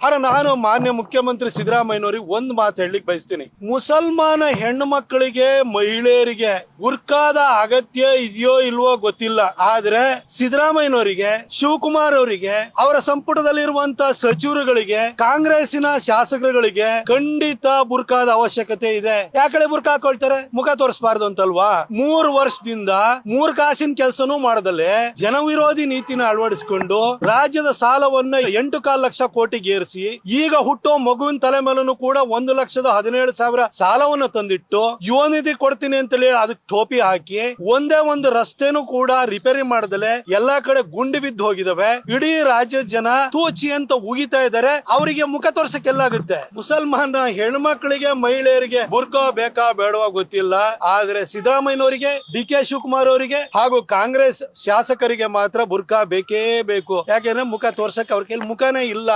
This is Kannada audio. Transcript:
ಆದ್ರೆ ನಾನು ಮಾನ್ಯ ಮುಖ್ಯಮಂತ್ರಿ ಸಿದ್ದರಾಮಯ್ಯನವರಿಗೆ ಒಂದು ಮಾತು ಹೇಳಲಿಕ್ಕೆ ಬಯಸ್ತೀನಿ. ಮುಸಲ್ಮಾನ ಹೆಣ್ಣು ಮಕ್ಕಳಿಗೆ ಮಹಿಳೆಯರಿಗೆ ಬುರ್ಕಾದ ಅಗತ್ಯ ಇದೆಯೋ ಇಲ್ವೋ ಗೊತ್ತಿಲ್ಲ. ಆದ್ರೆ ಸಿದ್ದರಾಮಯ್ಯನವರಿಗೆ, ಶಿವಕುಮಾರ್ ಅವರಿಗೆ, ಅವರ ಸಂಪುಟದಲ್ಲಿರುವಂತ ಸಚಿವರುಗಳಿಗೆ, ಕಾಂಗ್ರೆಸ್ಸಿನ ಶಾಸಕರುಗಳಿಗೆ ಖಂಡಿತ ಬುರ್ಕಾದ ಅವಶ್ಯಕತೆ ಇದೆ. ಯಾಕಡೆ ಬುರ್ಕಾ ಹಾಕೊಳ್ತಾರೆ? ಮುಖ ತೋರಿಸಬಾರ್ದು ಅಂತಲ್ವಾ? 3 ವರ್ಷದಿಂದ 3 ಕಾಸಿನ ಕೆಲಸನೂ ಮಾಡದಲ್ಲೇ ಜನವಿರೋಧಿ ನೀತಿನ ಅಳವಡಿಸಿಕೊಂಡು ರಾಜ್ಯದ ಸಾಲವನ್ನ 8.25 ಲಕ್ಷ ಕೋಟಿಗೆ ಏರಿಸಿ, ಈಗ ಹುಟ್ಟೋ ಮಗುವಿನ ತಲೆ ಮೇಲೂ ಕೂಡ 1,17,000 ಸಾಲವನ್ನು ತಂದಿಟ್ಟು ಯುವ ನಿಧಿ ಕೊಡ್ತೀನಿ ಅಂತೇಳಿ ಅದಕ್ಕೆ ಟೋಪಿ ಹಾಕಿ ಒಂದೇ ಒಂದು ರಸ್ತೆನೂ ಕೂಡ ರಿಪೇರಿ ಮಾಡದಲೆ ಎಲ್ಲಾ ಕಡೆ ಗುಂಡಿ ಬಿದ್ದು ಹೋಗಿದಾವೆ. ಇಡೀ ರಾಜ್ಯದ ಜನ ತೂಚಿ ಅಂತ ಉಗಿತಾ ಇದ್ದಾರೆ. ಅವರಿಗೆ ಮುಖ ತೋರ್ಸಕ್ಕೆಲ್ಲಾಗುತ್ತೆ? ಮುಸಲ್ಮಾನ ಹೆಣ್ಮಕ್ಳಿಗೆ, ಮಹಿಳೆಯರಿಗೆ ಬುರ್ಕಾ ಬೇಕಾ ಬೇಡವಾ ಗೊತ್ತಿಲ್ಲ. ಆದ್ರೆ ಸಿದ್ದರಾಮಯ್ಯನವರಿಗೆ, ಡಿ ಕೆ ಶಿವಕುಮಾರ್ ಅವರಿಗೆ ಹಾಗೂ ಕಾಂಗ್ರೆಸ್ ಶಾಸಕರಿಗೆ ಮಾತ್ರ ಬುರ್ಕಾ ಬೇಕೇ ಬೇಕು. ಯಾಕೆಂದ್ರೆ ಮುಖ ತೋರ್ಸಕ್ ಅವ್ರ ಕೈಲಿ ಮುಖನೇ ಇಲ್ಲ.